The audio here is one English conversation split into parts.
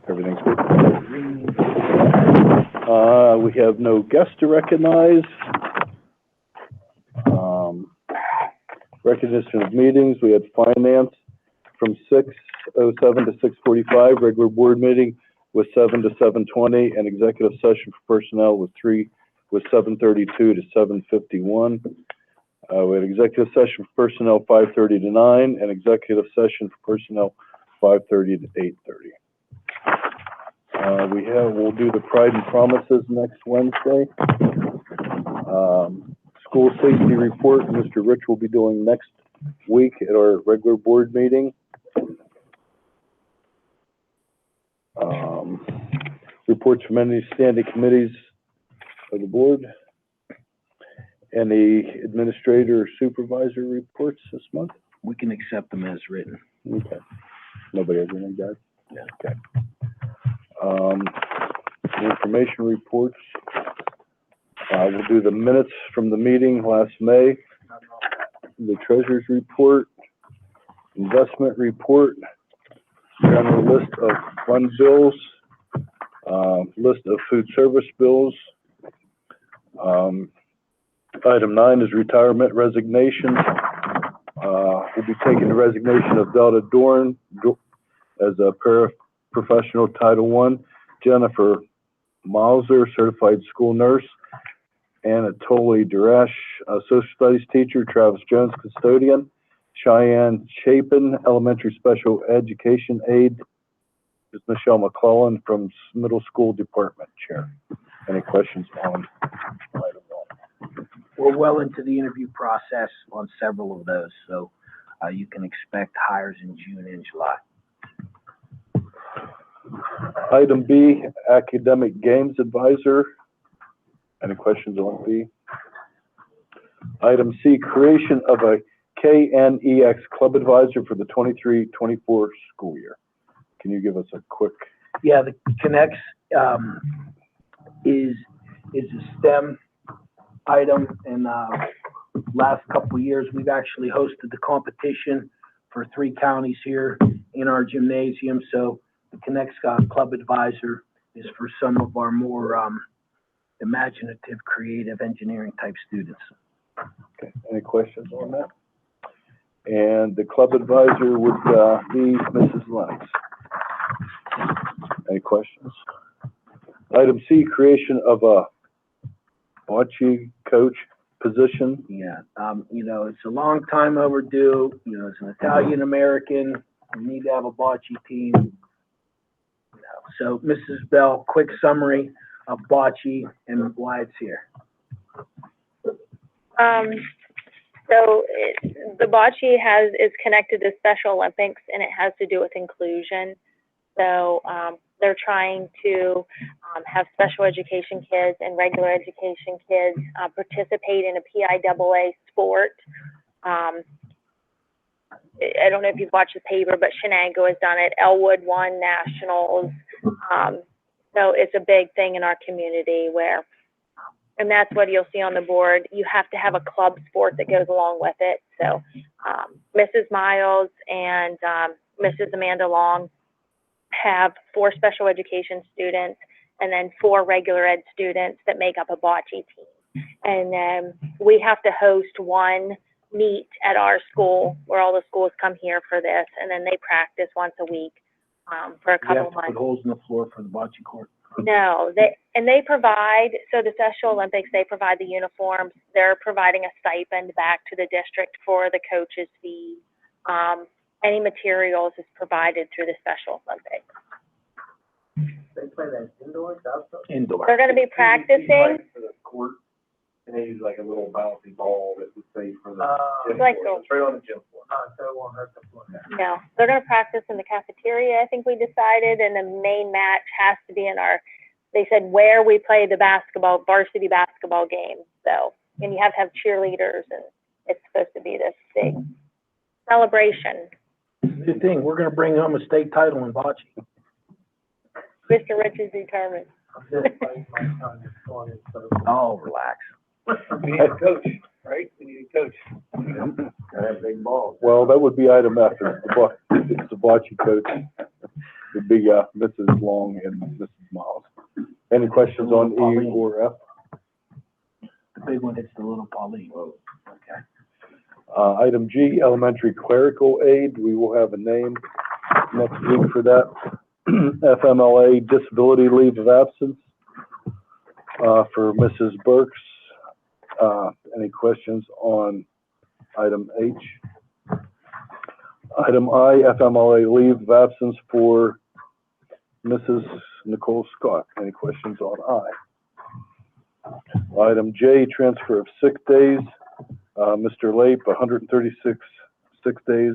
Everything's good. We have no guests to recognize. Recognition of meetings, we had finance from 6:07 to 6:45, regular board meeting was 7 to 7:20, and executive session for personnel was 7:32 to 7:51. We had executive session for personnel 5:30 to 9, and executive session for personnel 5:30 to 8:30. We'll do the Pride and Promises next Wednesday. School safety report, Mr. Rich will be doing next week at our regular board meeting. Reports from any standing committees of the board. Any administrator or supervisor reports this month? We can accept them as written. Okay. Nobody has anything, guys? Yeah. Okay. Information reports. We'll do the minutes from the meeting last May, the treasurer's report, investment report, general list of fund bills, list of food service bills. Item 9 is retirement resignation. We'll be taking the resignation of Delta Dorn as a paraprofessional Title I, Jennifer Mauser, certified school nurse, Anatoly Durash, social studies teacher, Travis Jones, custodian, Cheyenne Chapin, elementary special education aide, is Michelle McClellan from middle school department chair. Any questions on item 1? We're well into the interview process on several of those, so you can expect hires in June and July. Item B, academic games advisor. Any questions on B? Item C, creation of a KNEX club advisor for the 23-24 school year. Can you give us a quick? Yeah, the Connects is a STEM item, and last couple of years we've actually hosted the competition for 3 counties here in our gymnasium. So the Connects club advisor is for some of our more imaginative, creative, engineering type students. Okay. Any questions on that? And the club advisor would be Mrs. Lennox. Any questions? Item C, creation of a bocce coach position. Yeah, it's a long time overdue. As an Italian American, we need to have a bocce team. So, Mrs. Bell, quick summary of bocce and why it's here. The bocce is connected to Special Olympics, and it has to do with inclusion. So they're trying to have special education kids and regular education kids participate in a PIAA sport. I don't know if you've watched the paper, but Shenango has done it. Elwood won nationals. So it's a big thing in our community and that's what you'll see on the board. You have to have a club sport that goes along with it. So Mrs. Miles and Mrs. Amanda Long have 4 special education students and then 4 regular ed students that make up a bocce team. And then we have to host one meet at our school where all the schools come here for this, and then they practice once a week for a couple of months. Put holes in the floor for the bocce court. No, they provide, so the Special Olympics, they provide the uniforms. They're providing a stipend back to the district for the coaches' fees. Any materials is provided through the Special Olympics. They play that indoors, outdoors? Indoor. They're going to be practicing. For the court, and they use like a little bouncy ball that would say for the gym like floor. It's right on the gym floor. So it won't hurt the floor. No, they're going to practice in the cafeteria, I think we decided, and the main match has to be they said where we play the varsity basketball game. So, and you have to have cheerleaders, and it's supposed to be this big celebration. Good thing, we're gonna bring home a state title in bocce. Mr. Rich is determined. Oh, relax. We need a coach. right? We need a coach. Gotta have big balls. Well, that would be item F, it's the bocce coach. Would be, Mrs. Long and Mrs. Miles. Any questions on E or F? The big one, it's the little Pauline. Okay. Item G, elementary clerical aid, we will have a name next week for that. FMLA disability leave of absence, for Mrs. Burks. Any questions on item H? Item I, FMLA leave of absence for Mrs. Nicole Scott. Any questions on I? Item J, transfer of sick days. Mr. Lape, 136 sick days.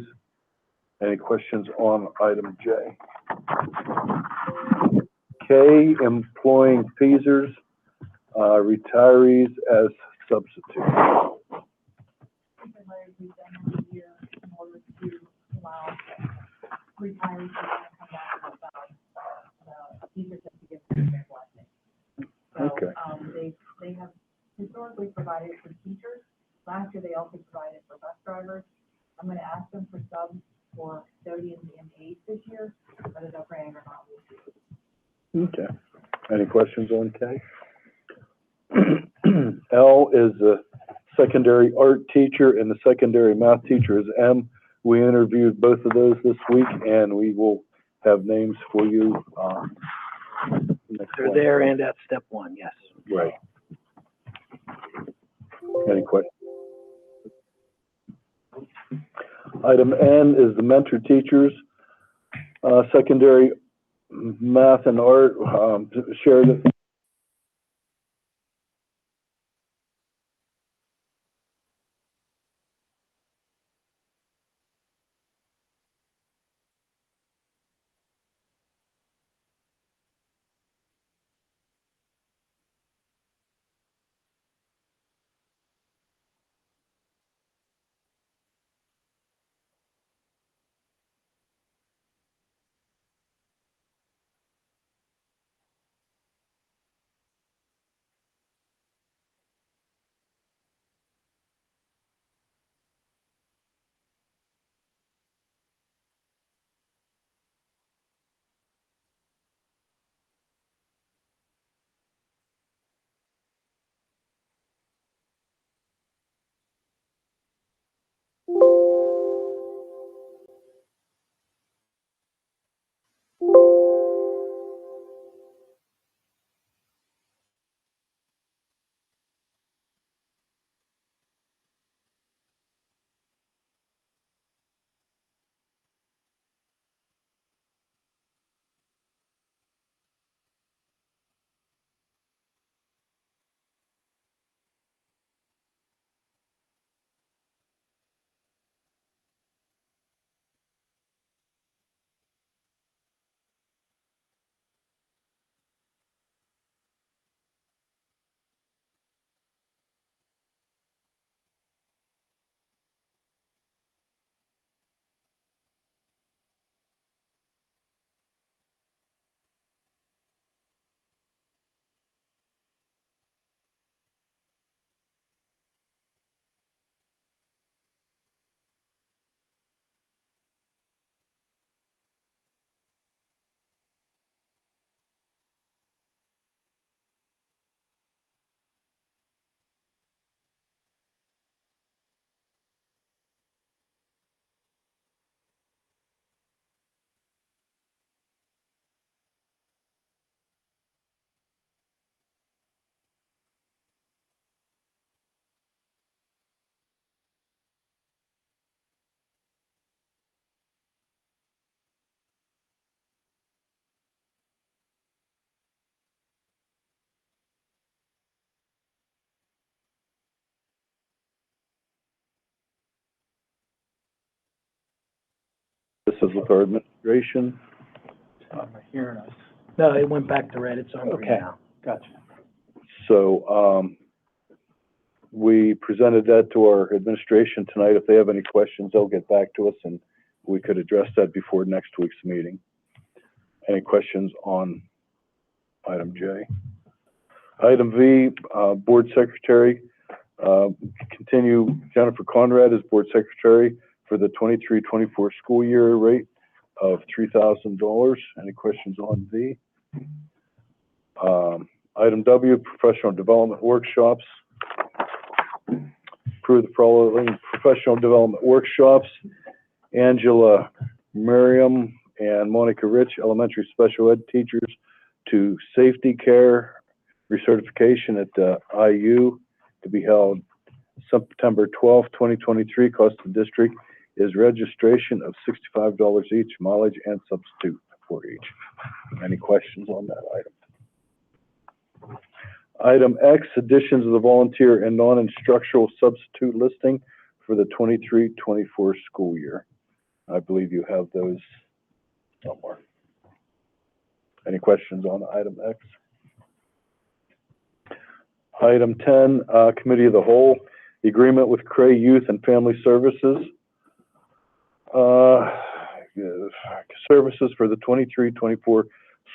Any questions on item J? K, employing Feasers, retirees as substitute. We've done every year in order to allow retirees to come back about teachers have to give their blessing. So, Okay. they have historically provided for teachers. Last year, they also provided for bus drivers. I'm gonna ask them for subs for custodians and aides this year, whether they'll bring or not. Okay. Any questions on K? L is the secondary art teacher and the secondary math teacher is M. We interviewed both of those this week and we will have names for you, next They're one. there and at step one, yes. Right. Any questions? Item N is the mentor teachers, secondary math and art, Sheridan. This is with our administration. Hearing us. No, it went back to red, it's on green Okay. now. Gotcha. So, we presented that to our administration tonight. If they have any questions, they'll get back to us and we could address that before next week's meeting. Any questions on item J? Item V, board secretary, Continue Jennifer Conrad as board secretary for the 23-24 school year rate of $3,000. Any questions on V? Item W, professional development workshops. Approve the following professional development workshops. Angela Miriam and Monica Rich, elementary special ed teachers, to safety care recertification at the IU, to be held September 12th, 2023. Cost of the district is registration of $65 each, mileage and substitute for each. Any questions on that item? Item X, additions of the volunteer and non-instructional substitute listing for the 23-24 school year. I believe you have those somewhere. Any questions on item X? Item 10, Committee of the Whole, the agreement with Cray Youth and Family Services. Services for the 23-24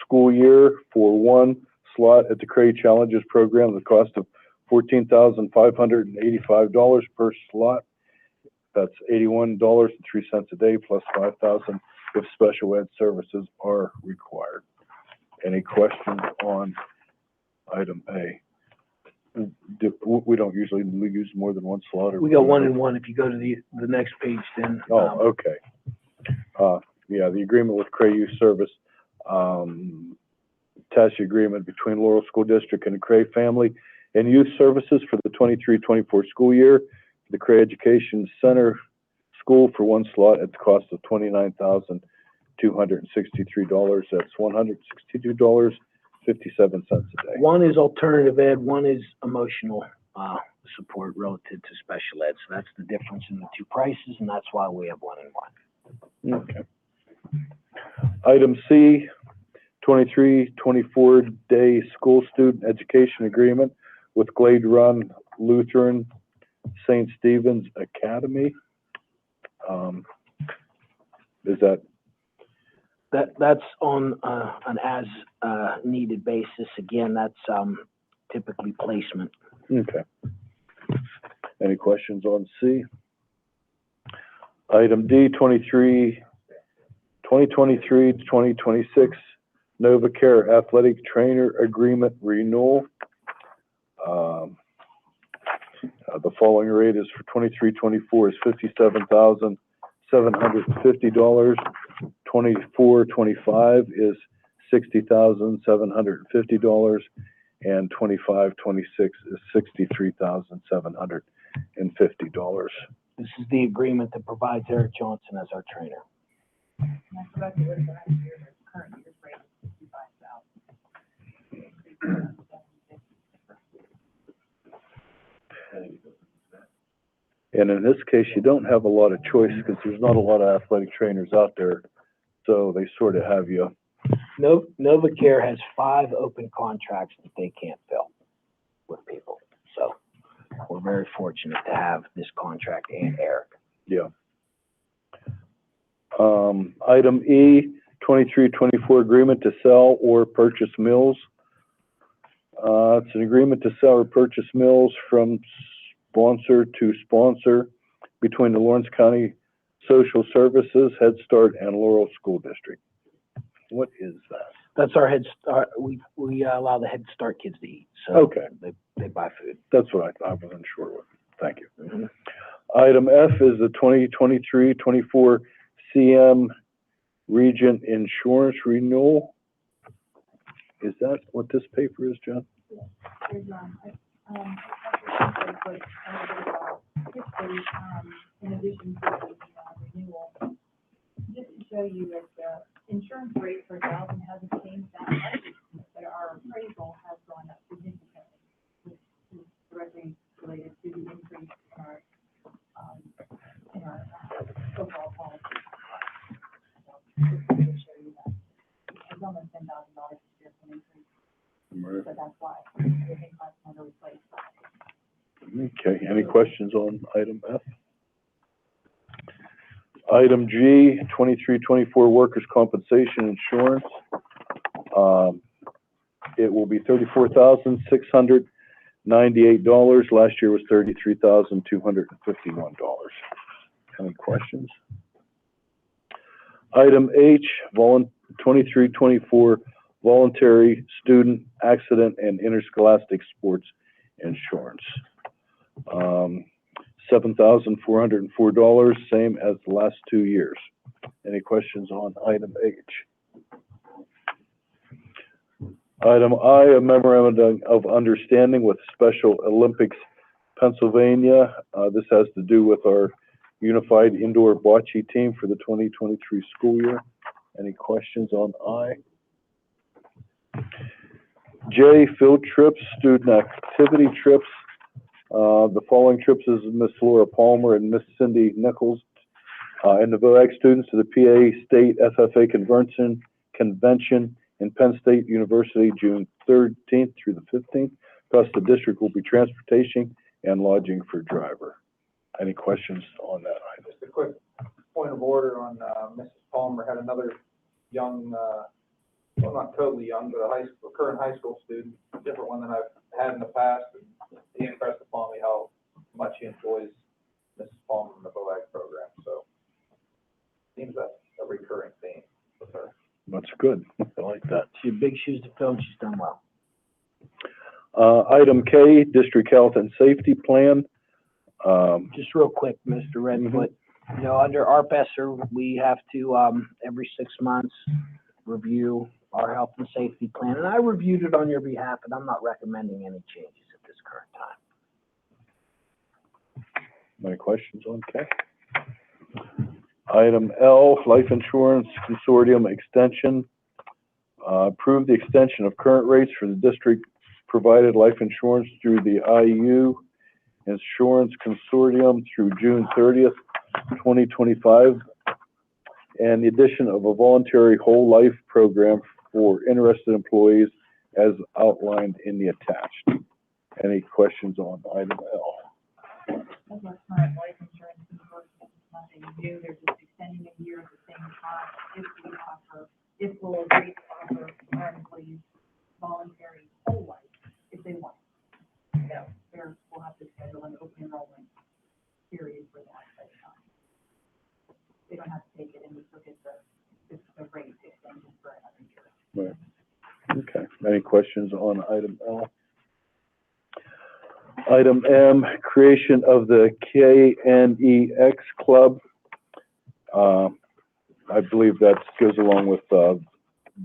school year for one slot at the Cray Challenges program, the cost of $14,585 per slot. That's $81.03 a day plus $5,000 if special ed services are required. Any questions on item A? We don't usually use more than one slot. Or We got 1 and 1. If you go to the next page, then. Oh, okay. Yeah, the agreement with Cray Youth Service, attached agreement between Laurel School District and the Cray Family and Youth Services for the 23-24 school year. The Cray Education Center School for one slot at the cost of $29,263. That's $162.57 a day. One is alternative ed, one is emotional support relative to special ed. So that's the difference in the two prices, and that's why we have 1 and 1. Okay. Item C, 23-24 day school student education agreement with Glade Run Lutheran St. Stephen's Academy. Is That's on an as needed basis. Again, that's typically placement. okay? Any questions on C? Item D, 2023-2026 NovaCare Athletic Trainer Agreement Renewal. The following rate is for 23-24 is $57,750. 24-25 is $60,750, and 25-26 is $63,750. This is the agreement that provides Eric Johnson as our trainer. And I forgot to list the next year, the current year's rate is $65,000. And in this case, you don't have a lot of choice because there's not a lot of athletic trainers out there, so they sort of have you. NovaCare has 5 open contracts that they can't fill with people. So we're very fortunate to have this contract and Eric. Yeah. Item E, 23-24 agreement to sell or purchase mills. It's an agreement to sell or purchase mills from sponsor to sponsor between the Lawrence County Social Services, Head Start, and Laurel School District. What is that? That's our Head Start. We allow the Head Start kids to eat. So Okay. they buy food. That's what I wasn't sure what. Thank you. Mm-hmm. Item F is the 2023-24 CM Regent Insurance Renewal. Is that what this paper is, John? There's, in addition to the renewal, just to show you that the insurance rate for Dalton hasn't changed that much, but our appraisal has gone up significantly, which is directly related to the increase in our overall policy. So, just to show you that. It's almost $10,000 a year for an increase, so that's why everything has been replaced. Okay, any questions on item F? Item G, 23-24 workers' compensation insurance. It will be $34,600 $98. Last year was $33,251. Any questions? Item H, 23-24 voluntary student accident and interscholastic sports insurance. $7,404, same as the last 2 years. Any questions on item H? Item I, a memorandum of understanding with Special Olympics Pennsylvania. This has to do with our unified indoor bocce team for the 2023 school year. Any questions on I? J, field trips, student activity trips. The following trips is Miss Laura Palmer and Miss Cindy Nichols, and the VOAG students to the PA State FFA Convention in Penn State University, June 13th through the 15th. Plus, the district will be transportation and lodging for driver. Any questions on that item? Just a quick point of order on, Mrs. Palmer had another young, well, not totally young, but a current high school student, a different one than I've had in the past. And he impressed upon me how much he enjoys Mrs. Palmer in the VOAG program, so seems that's a recurring theme with her. That's good. I like that. She had big shoes to fill, and she's done well. Item K, District Health and Safety Plan. Just real quick, Mr. Redfoot, you know, under ARPESER, we have to, every 6 months, review our health and safety plan, and I reviewed it on your behalf, and I'm not recommending any changes at this current time. Any questions on K? Item L, Life Insurance Consortium Extension. Approve the extension of current rates for the district-provided life insurance through the IU Insurance Consortium through June 30th, 2025, and the addition of a voluntary whole life program for interested employees as outlined in the attached. Any questions on item L? That's our current life insurance consortium. It's nothing new. They're just extending a year at the same time. If we'll agree to offer our employees voluntary whole life if they want. So we'll have to schedule an open enrollment period for that. But, they don't have to take it, and we still get the rate extension for another year. Right. Okay. Any questions on item L? Item M, creation of the KNEX Club. I believe that goes along with the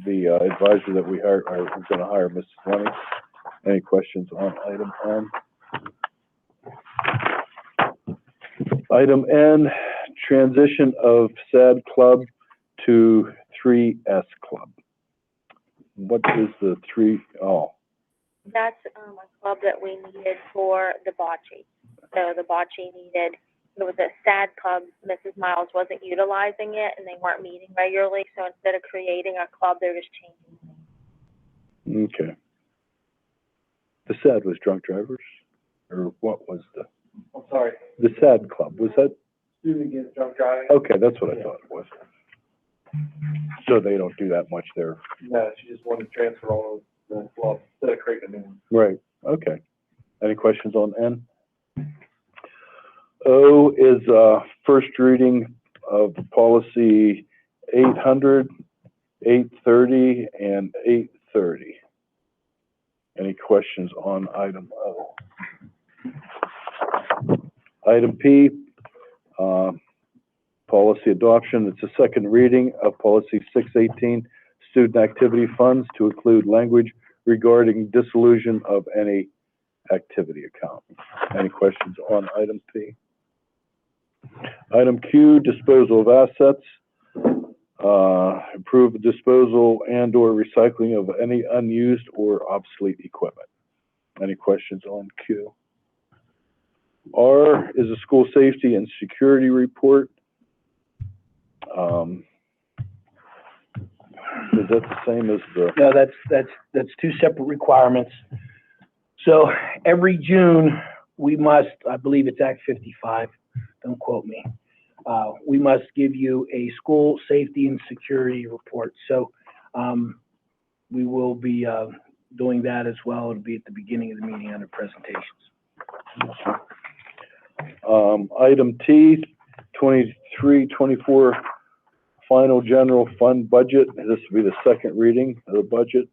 advisor that we're going to hire, Mrs. Fleming. Any questions on item M? Item N, transition of SAD Club to 3S Club. What is the That's a club that we needed for the bocce. So the bocce needed, it was a SAD club. Mrs. Miles wasn't utilizing it, and they weren't meeting regularly. So instead of creating a club, they're just changing the name. Okay. The SAD was drunk drivers? Or what was I'm sorry, the SAD Club? Was that? student against drunk driving. Okay, that's what I thought it was. So they don't do that much there. No, she just wanted to transfer all of the club instead of creating a new one. Right, okay. Any questions on N? O is first reading of policy 800, 830, and 830. Any questions on item O? Item P, policy adoption. It's a second reading of policy 618, student activity funds, to include language regarding dissolution of any activity account. Any questions on item P? Item Q, disposal of assets. Approve the disposal and or recycling of any unused or obsolete equipment. Any questions on Q? R is a school safety and security report. Is that the same as the? No, that's two separate requirements. So every June, we must, I believe it's Act 55, don't quote me. We must give you a school safety and security report. So we will be doing that as well. It'll be at the beginning of the meeting under presentations. Item T, 23-24 final general fund budget. This will be the second reading of the budget.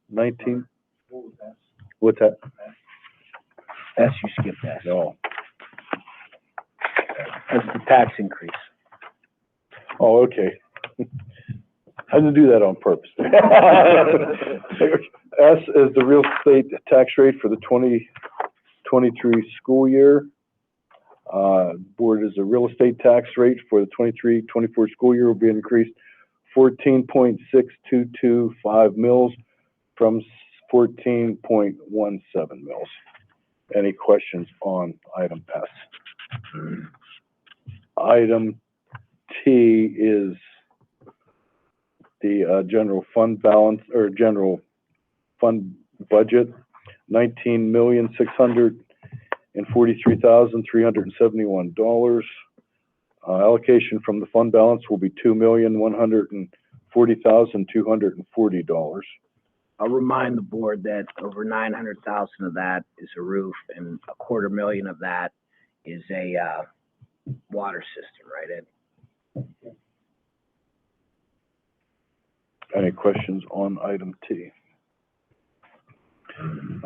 19, what's that? S, you skipped S. No. That's the tax increase. Oh, okay. I didn't do that on purpose. S is the real estate tax rate for the 2023 school year. Board is a real estate tax rate for the 23-24 school year will be increased 14.6225 mils from 14.17 mils. Any questions on item S? Item T is the general fund balance or general fund budget, $19,643,371. Allocation from the fund balance will be $2,140,240. I'll remind the board that over 900,000 of that is a roof, and $250,000 of that is a water system, right, Ed? Any questions on item T?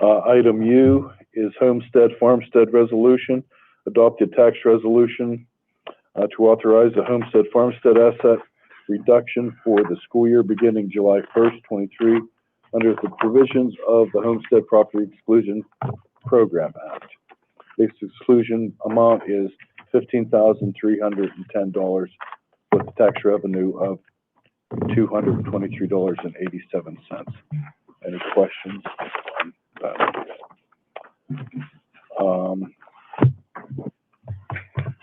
Item U is homestead farmstead resolution, adopted tax resolution to authorize a homestead farmstead asset reduction for the school year beginning July 1st, 23, under the provisions of the Homestead Property Exclusion Program Act. This exclusion amount is $15,310 with a tax revenue of $223.87. Any questions on that?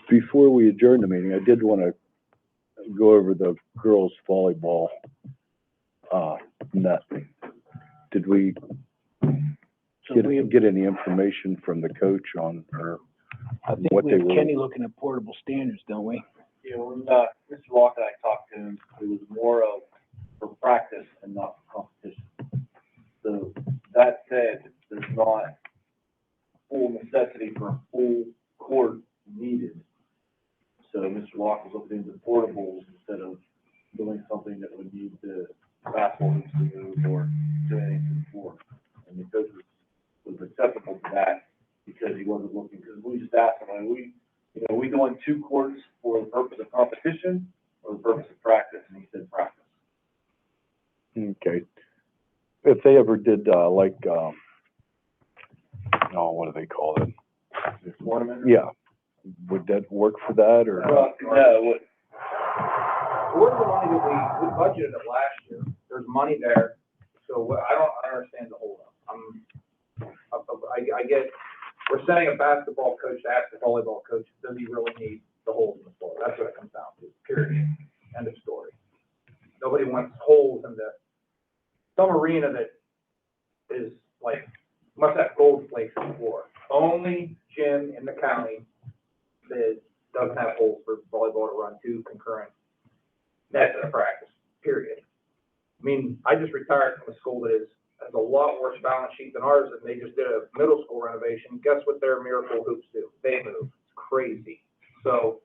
Before we adjourn the meeting, I did want to go over the girls' volleyball net. Did we get any information from the coach on her? I think What we they have were- Kenny looking at portable standards, don't we? You know, when Mr. Walker and I talked to him, it was more of for practice and not for competition. So that said, there's not full necessity for a full court needed. So Mr. Walker was looking into portables instead of doing something that would need the basketball hoops to move or do anything to the floor. And the coach was acceptable to that because he wasn't looking, because we just asked him, are we going two courts for the purpose of competition or the purpose of practice? And he said practice. Okay. If they ever did, what do they call it? Tournament? Yeah. Would that work for that or? No, Where's the money that we budgeted it last year? There's money there, so I don't understand the hold up. I get, we're sending a basketball coach to ask the volleyball coach, does he really need the holes in the floor? That's what it comes down to, period. End of story. Nobody wants holes in some arena that is like, must have gold flakes in the floor. Only gym in the county that doesn't have holes for volleyball to run two concurrent nets in a practice, period. I mean, I just retired from a school that has a lot worse balance sheet than ours, and they just did a middle school renovation. Guess what their miracle hoops do? They move. It's crazy. So,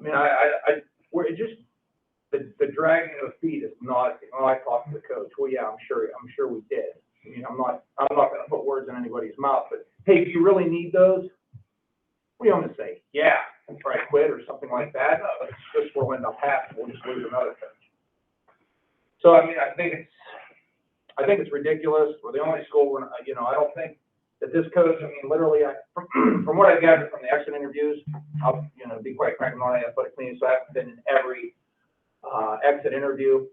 I mean, we're just, the dragging of the feet is not, I talked to the coach, well, yeah, I'm sure we did. I mean, I'm not gonna put words in anybody's mouth, but hey, if you really need those, what do you want me to say? Yeah, and try to quit or something like that? No, that's just what will end up happening. We'll just lose another coach. So, I mean, I think it's ridiculous. We're the only school, I don't think that this coach, I mean, literally, from what I gathered from the exit interviews, I'll, be quite frank, I'm not an athletic cleaning, so I haven't been in every exit interview.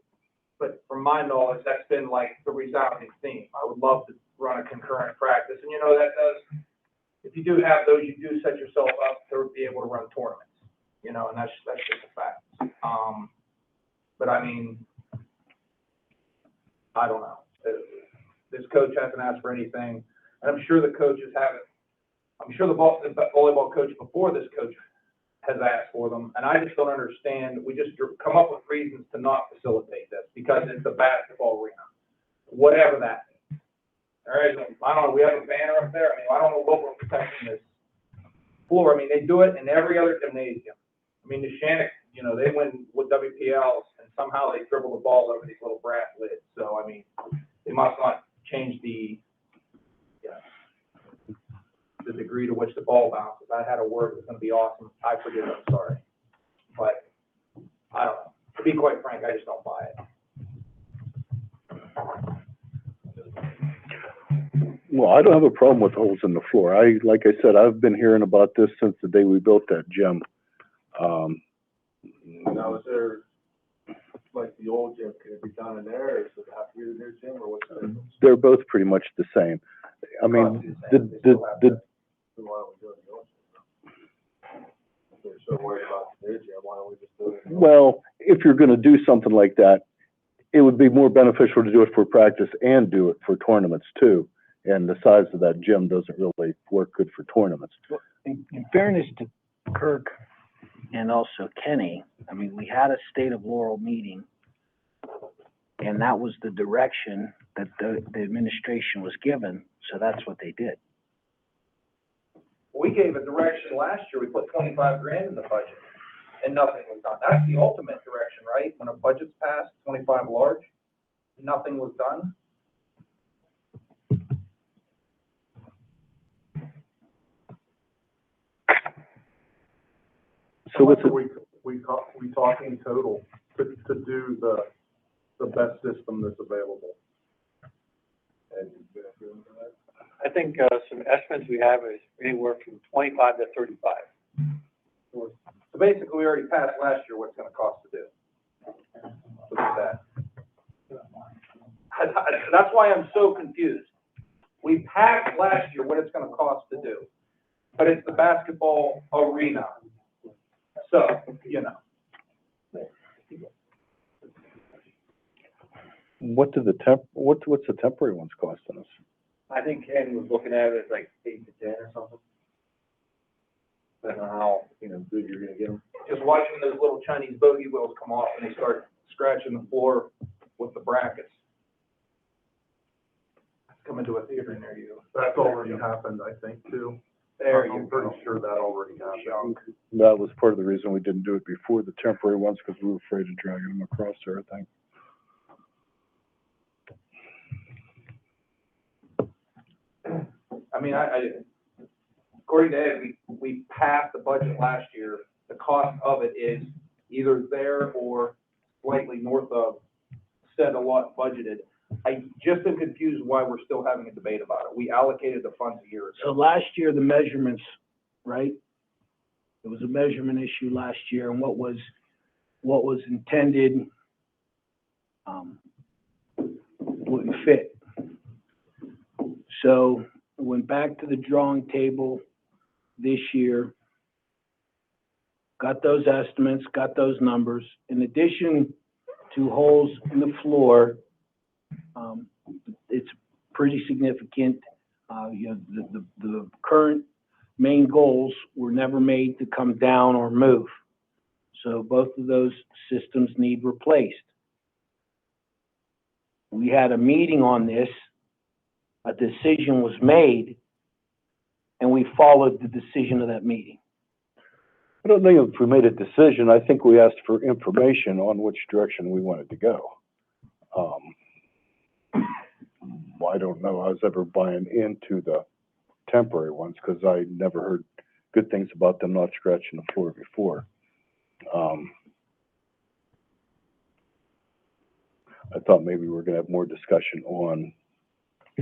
But from my knowledge, that's been like the resounding theme. I would love to run a concurrent practice. And that does, if you do have those, you do set yourself up to be able to run tournaments, and that's just a fact. But I mean, I don't know. This coach hasn't asked for anything, and I'm sure the coaches haven't. I'm sure the volleyball coach before this coach has asked for them, and I just don't understand. We just come up with reasons to not facilitate this because it's a basketball arena, whatever that means. There isn't, I don't know, we have a banner up there, I mean, I don't know what we're protecting this floor, I mean, they do it in every other gymnasium. I mean, the Shannick, you know, they win with WPLs, and somehow they dribble the ball over these little brass lids, so, I mean, they must not change the degree to which the ball bounces. I had a word that's gonna be awesome, I forget it, I'm sorry. But, I don't know, to be quite frank, I just don't buy it. Well, I don't have a problem with holes in the floor. Like I said, I've been hearing about this since the day we built that gym. Now, is there, like the old gym, can it be done in there, or does it have to be the new gym, or what's the difference? They're both pretty much the same. I mean, the So why don't we do it in the old gym? If they're so worried about the new gym, why don't we just do it in the old? well, if you're gonna do something like that, it would be more beneficial to do it for practice and do it for tournaments too. And the size of that gym doesn't really work good for tournaments. In fairness to Kirk and also Kenny, I mean, we had a State of Laurel meeting, and that was the direction that the administration was given, so that's what they did. We gave a direction last year, we put 25 grand in the budget, and nothing was done. That's the ultimate direction, right? When a budget's passed, 25 large, nothing was done. So what's How it, much are we talking total to do the best system that's available? And you been doing that? I think, some estimates we have is anywhere from 25 to 35. So basically, we already passed last year what it's gonna cost to do. Look at that. That's why I'm so confused. We passed last year what it's gonna cost to do, but it's the basketball arena. So, you know, what's the temporary ones costing us? I think Ken was looking at it as like 8 to 10 or something. I don't know how, good you're gonna get them. just watching those little Chinese bogey wheels come off and they start scratching the floor with the brackets. Coming to a theater near you. That's already happened, I think, too. There you I'm go. pretty sure that already happened. That was part of the reason we didn't do it before, the temporary ones, because we were afraid of dragging them across there, I think. I mean, according to Ed, we passed the budget last year. The cost of it is either there or slightly north of said a lot budgeted. I just am confused why we're still having a debate about it. We allocated the funds a year ago. So last year, the measurements, right? It was a measurement issue last year, and what was intended, wouldn't fit. So we went back to the drawing table this year, got those estimates, got those numbers. In addition to holes in the floor, it's pretty significant. The current main goals were never made to come down or move. So both of those systems need replaced. We had a meeting on this, a decision was made, and we followed the decision of that meeting. I don't think if we made a decision, I think we asked for information on which direction we wanted to go. I don't know, I was ever buying into the temporary ones, because I never heard good things about them not scratching the floor before. I thought maybe we were gonna have more discussion on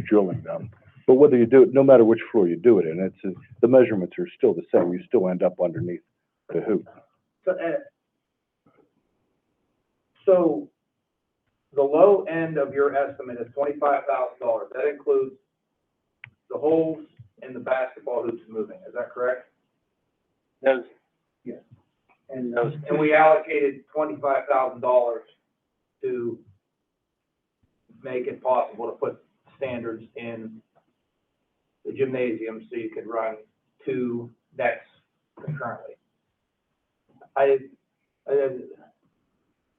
drilling them. But whether you do it, no matter which floor you do it in, the measurements are still the same, you still end up underneath the hoop. So, Ed, so the low end of your estimate is $25,000. That includes the holes and the basketball hoops moving. Is that correct? Those, yeah. And those, And we allocated $25,000 to make it possible to put standards in the gymnasium so you could run 2 decks concurrently. I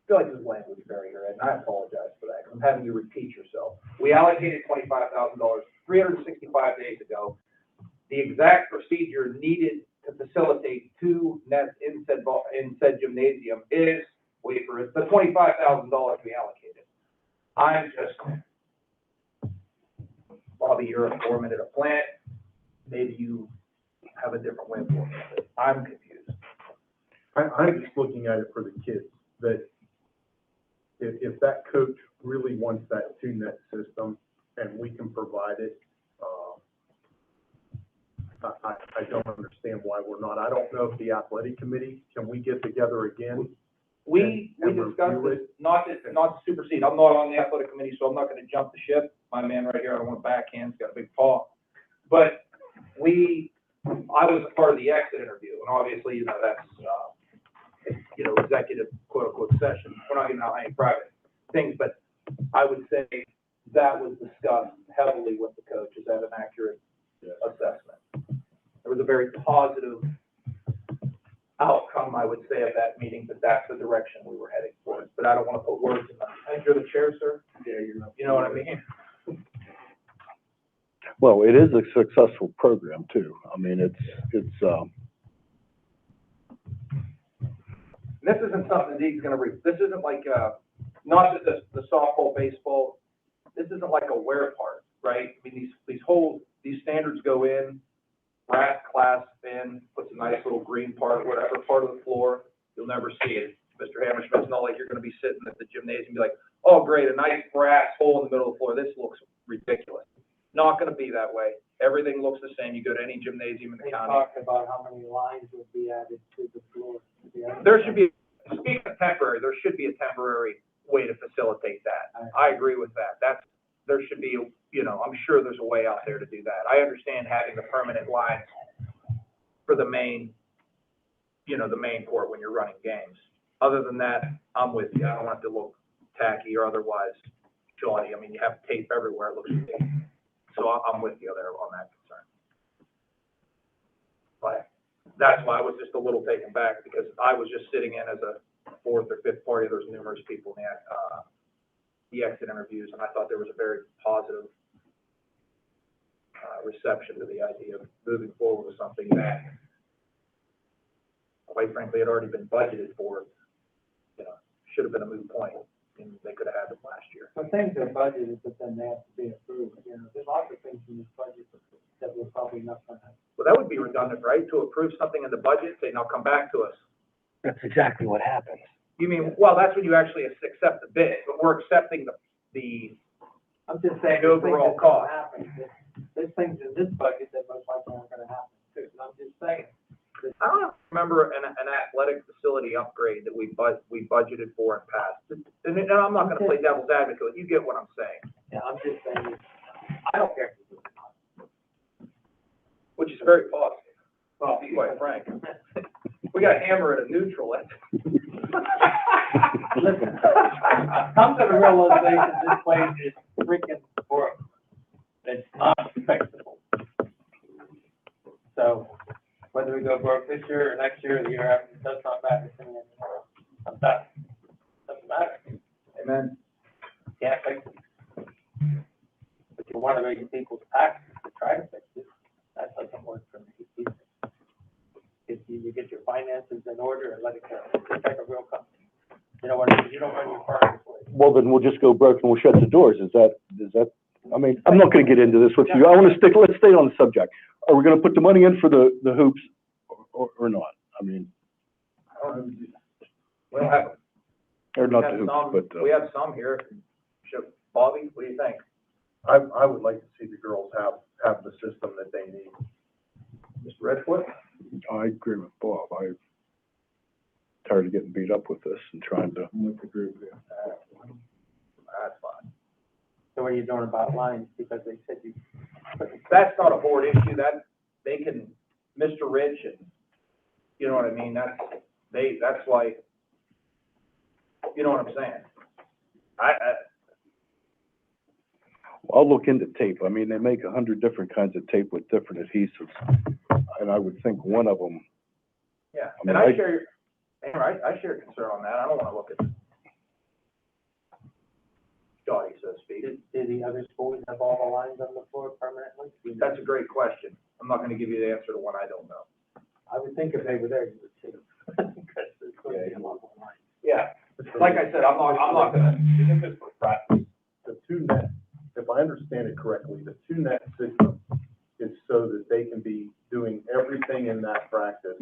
feel like this language barrier, and I apologize for that, 'cause I'm having you repeat yourself. We allocated $25,000 365 days ago, the exact procedure needed to facilitate 2 nets in said gymnasium is, wait for it, the $25,000 we allocated. I'm just, Bobby, you're a foreman at a plant, maybe you have a different way of looking at it. I'm confused. I'm just looking at it for the kids, that if that coach really wants that 2-net system and we can provide it, I don't understand why we're not. I don't know if the athletic committee, can we get together again? We And discussed review it, not to supersede, I'm not on the athletic committee, so I'm not gonna jump the ship. My man right here, I don't want to backhand, he's got a big paw. But I was a part of the exit interview, and obviously, you know, that's, executive quote unquote session. We're not getting out any private things, but I would say that was discussed heavily with the coach. Is that an accurate assessment? There was a very positive outcome, I would say, of that meeting, but that's the direction we were heading for. But I don't want to put words in the, I think you're the chair, sir? Yeah, you know what I mean? Well, it is a successful program too. I mean, This isn't something Dee's gonna this isn't like, not just the softball, baseball, this isn't like a wear part, right? I mean, these standards go in, brass clasp in, puts a nice little green part, whatever part of the floor, you'll never see it. Mr. Hammerschmidt's not like you're gonna be sitting at the gymnasium and be like, oh, great, a nice brass hole in the middle of the floor, this looks ridiculous. Not gonna be that way. Everything looks the same. You go to any gymnasium in the county. Talked about how many lines would be added to the floor. There should be, speaking of temporary, there should be a temporary way to facilitate that. I agree with that. There should be, I'm sure there's a way out there to do that. I understand having the permanent lines for the main, the main court when you're running games. Other than that, I'm with you. I don't want it to look tacky or otherwise gaudy. I mean, you have tape everywhere. It looks ridiculous. So I'm with you there on that concern. But that's why I was just a little taken back, because I was just sitting in as a 4th or 5th party. There's numerous people in the exit interviews, and I thought there was a very positive reception to the idea of moving forward with something that, quite frankly, had already been budgeted for. Should have been a moot point, and they could have had them last year. Some things are budgeted, but then they have to be approved. There's lots of things in this budget that we're probably not gonna have. Well, that would be redundant, right? To approve something in the budget, say, now come back to us. That's exactly what happens. You mean, well, that's when you actually accept the bid, but we're accepting the I'm just saying, The there's things overall that cost. don't happen. There's things in this budget that most likely aren't gonna happen too. And I'm just saying, I don't remember an athletic facility upgrade that we budgeted for and passed. And I'm not gonna play devil's advocate, you get what I'm saying, yeah, I'm just saying, I don't care. if it's not. which is very positive, well, to be quite frank. We got hammer at a neutral. Listen, come to the realization this place is freaking broke. It's not fixable. So whether we go broke this year or next year or the year after, it does not matter to me anymore. I'm done. Doesn't matter. Amen. Can't fix it. But you want to raise people's taxes to try to fix it. That doesn't work for me either. If you get your finances in order and let it go, just like a real company. You don't run your car this way. well, then we'll just go broke and we'll shut the doors. Is that, I mean, I'm not gonna get into this with you. Let's stay on the subject. Are we gonna put the money in for the hoops or not? I mean, We don't have, or we not have the hoops, some, but, we have some here. Bobby, what do you think? I would like to see the girls have the system that they need. Mr. Redfoot? I agree with Bob. I'm tired of getting beat up with this and trying to. With the group, yeah. That's fine. So what are you doing about lines? Because they said you. That's not a board issue, that, they can, Mr. Rich and, you know what I mean, that's why, you know what I'm saying? I'll look into tape. I mean, they make 100 different kinds of tape with different adhesives. And I would think one of them, Yeah, I mean, and I I share your concern on that, I don't wanna look at, Scotty says, speak. Do the other schools have all the lines on the floor permanently? That's a great question. I'm not gonna give you the answer to one I don't know. I would think if they were there, you would see them. Because there's going to be a lot of lines. Yeah, like I said, I'm not gonna, This is for practice. The two net, if I understand it correctly, the two net system is so that they can be doing everything in that practice,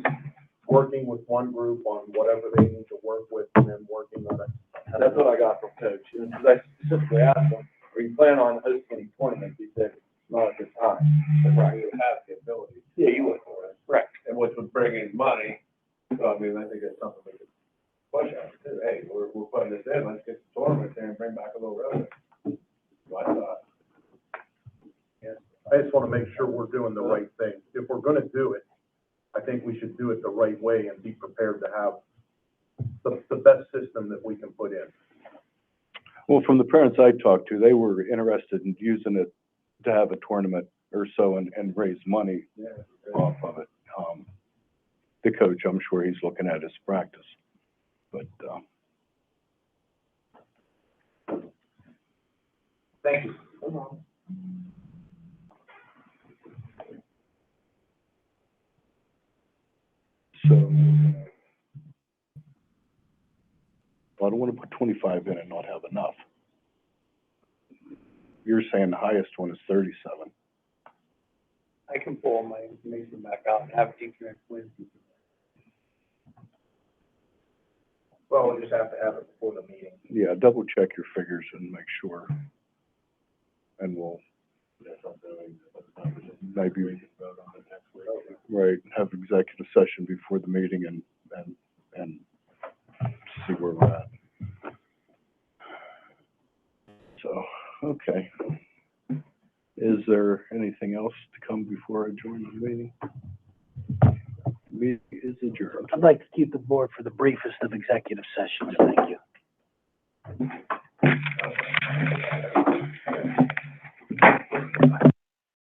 working with one group on whatever they need to work with, and then working on it. That's what I got from Coach, because I specifically asked him, are you planning on hosting tournaments? He said, not at this time. Right, you would have the ability. Yeah, you would for it. Right. And which would bring in money, so I mean, I think it's something we could push on, too. Hey, we're putting this in, let's get the tournament there and bring back a little revenue. So I thought, I just want to make sure we're doing the right thing. If we're going to do it, I think we should do it the right way and be prepared to have the best system that we can put in. Well, from the parents I talked to, they were interested in using it to have a tournament or so and raise money yeah. off of it. The coach, I'm sure he's looking at his practice, but, thank you. so. Well, I don't want to put 25 in and not have enough. You're saying the highest one is 37. I can pull my information back out and have a teacher explain. Well, we'll just have to have it before the meeting. Yeah, double check your figures and make sure. And we'll maybe, Vote on it next week. right, have executive session before the meeting and see where we're at. So, okay. Is there anything else to come before I join the meeting? Meeting is adjourned. I'd like to keep the board for the briefest of executive sessions. Thank you.